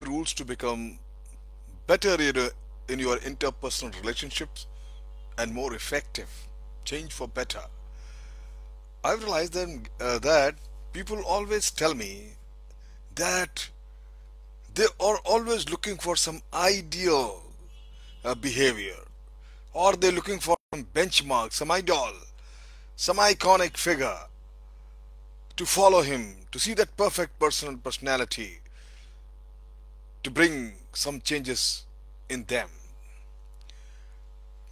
rules to become better in your interpersonal relationships and more effective. Change for better. I've realized that people always tell me that they are always looking for some ideal behavior, or they're looking for some benchmark, some idol, some iconic figure to follow him, to see that perfect personal personality, to bring some changes in them.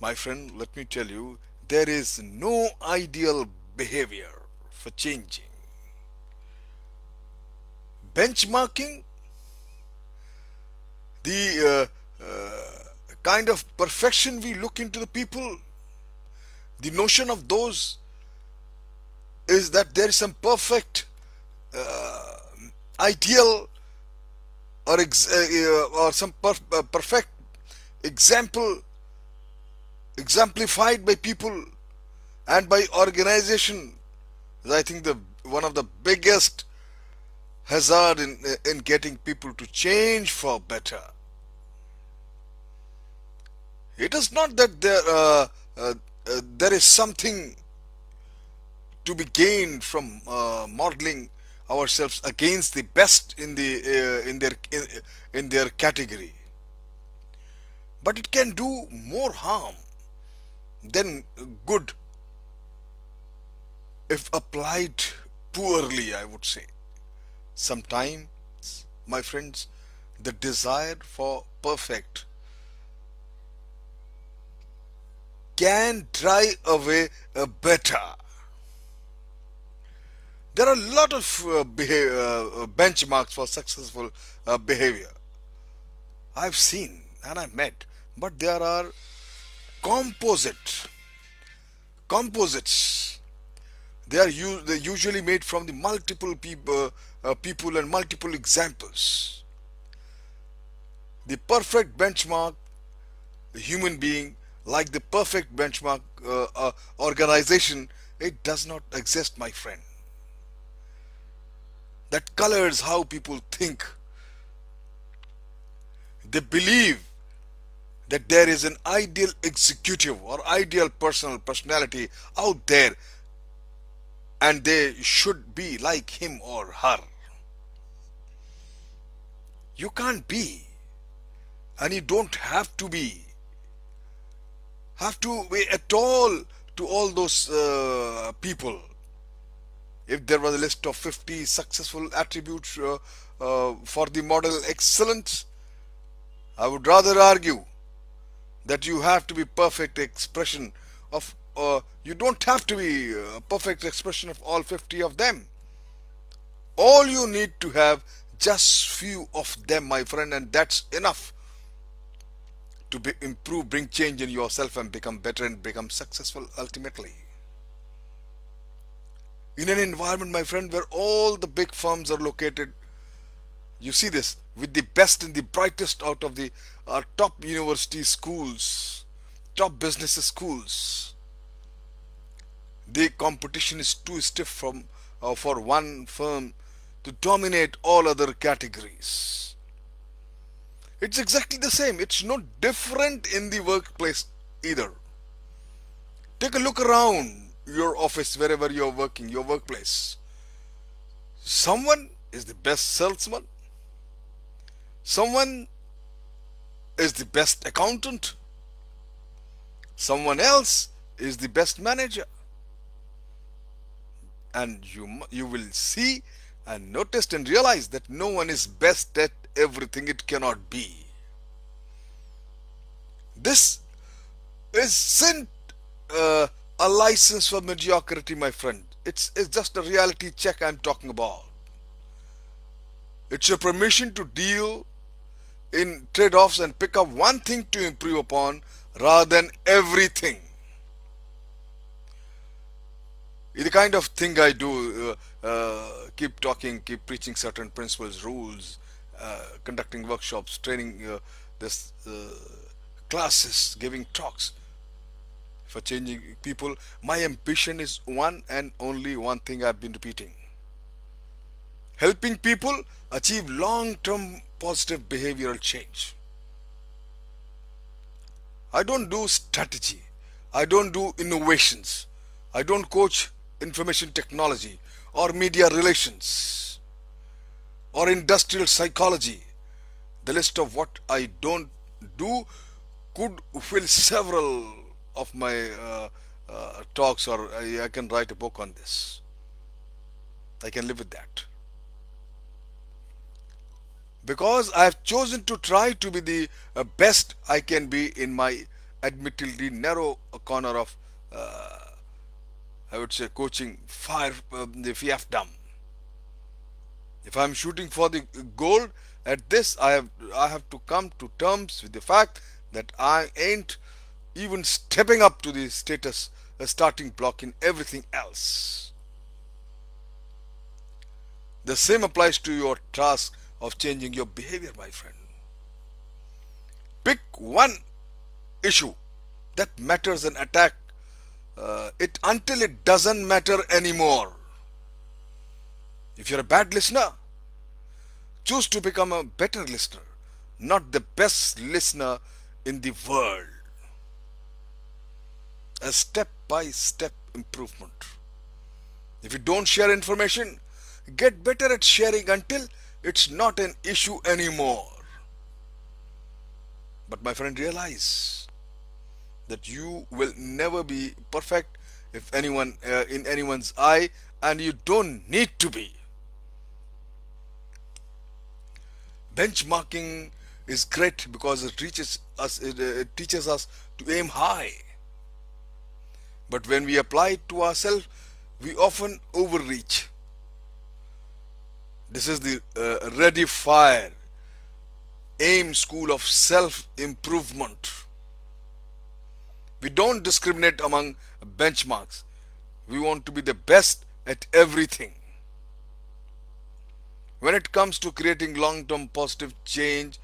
My friend, let me tell you, there is no ideal behavior for changing. Benchmarking, the kind of perfection we look into the people, the notion of those is that there is some perfect ideal or some perfect example exemplified by people and by organization. I think the one of the biggest hazard in getting people to change for better. It is not that there is something to be gained from modeling ourselves against the best in their category, but it can do more harm than good if applied poorly, I would say. Sometimes, my friends, the desire for perfect can drive away a better. There are a lot of benchmarks for successful behavior I've seen and I've met, but there are composites. They're usually made from the multiple people and multiple examples. The perfect benchmark human being, like the perfect benchmark organization, it does not exist, my friend. That colors how people think. They believe that there is an ideal executive or ideal personality out there, and they should be like him or her. You can't be, and you don't have to be at all to all those people. If there was a list of 50 successful attributes for the model excellence, I would rather argue that you have to be perfect expression of you don't have to be a perfect expression of all 50 of them. All you need to have just few of them, my friend, and that's enough to improve, bring change in yourself and become better and become successful ultimately. In an environment, my friend, where all the big firms are located, you see this, with the best and the brightest out of the top university schools, top business schools, the competition is too stiff for one firm to dominate all other categories. It's exactly the same. It's no different in the workplace either. Take a look around your office, wherever you're working, your workplace. Someone is the best salesman. Someone is the best accountant. Someone else is the best manager. And you will see and notice and realize that no one is best at everything. It cannot be. This isn't a license for mediocrity, my friend. It's just a reality check I'm talking about. It's a permission to deal in trade-offs and pick up one thing to improve upon rather than everything. The kind of thing I do, keep talking, keep preaching certain principles, rules, conducting workshops, training classes, giving talks for changing people. My ambition is one and only one thing I've been repeating. helping people achieve long-term positive behavioral change. I don't do strategy. I don't do innovations. I don't coach information technology or media relations or industrial psychology. The list of what I don't do could fill several of my talks, or I can write a book on this. I can live with that. Because I have chosen to try to be the best I can be in my admittedly narrow corner of, I would say, coaching fire, the fiefdom. If I'm shooting for the gold at this, I have to come to terms with the fact that I ain't even stepping up to the status, a starting block in everything else. The same applies to your task of changing your behavior, my friend. Pick one issue that matters and attack it until it doesn't matter anymore. If you're a bad listener, choose to become a better listener, not the best listener in the world. A step-by-step improvement. If you don't share information, get better at sharing until it's not an issue anymore. But my friend, realize that you will never be perfect if anyone in anyone's eye, and you don't need to be. Benchmarking is great because it teaches us to aim high. But when we apply it to ourselves, we often overreach. This is the ready fire aim school of self-improvement. We don't discriminate among benchmarks. We want to be the best at everything. When it comes to creating long-term positive change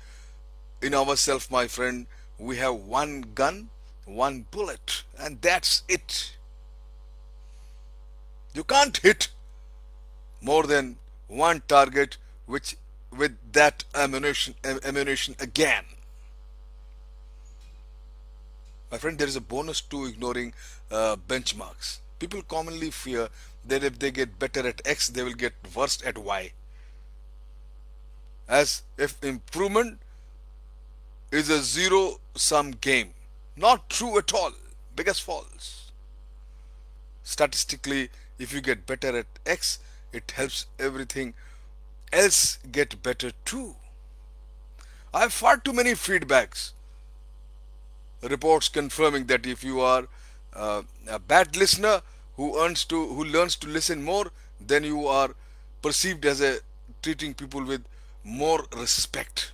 in ourselves, my friend, we have one gun, one bullet, and that's it. You can't hit more than one target with that ammunition again. My friend, there is a bonus to ignoring benchmarks. People commonly fear that if they get better at X, they will get worse at Y. As if improvement is a zero-sum game. Not true at all. Biggest false. Statistically, if you get better at X, it helps everything else get better too. I have far too many feedbacks, reports confirming that if you are a bad listener who learns to listen more, then you are perceived as treating people with more respect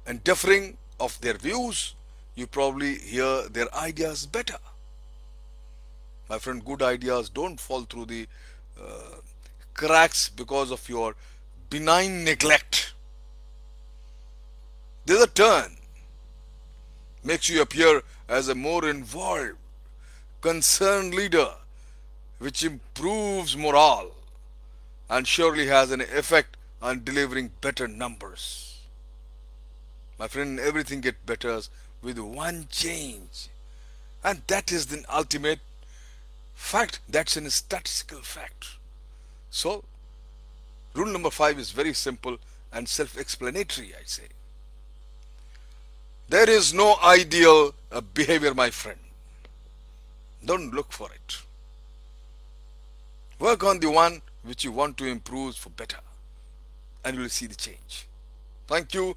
and deferring of their views. You probably hear their ideas better. My friend, good ideas don't fall through the cracks because of your benign neglect. There's a turn. Makes you appear as a more involved, concerned leader, which improves morale and surely has an effect on delivering better numbers. My friend, everything gets better with one change, and that is the ultimate fact. That's a statistical fact. So, rule number 5 is very simple and self-explanatory, I say. There is no ideal behavior, my friend. Don't look for it. Work on the one which you want to improve for better, and you will see the change. Thank you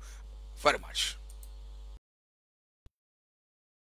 very much.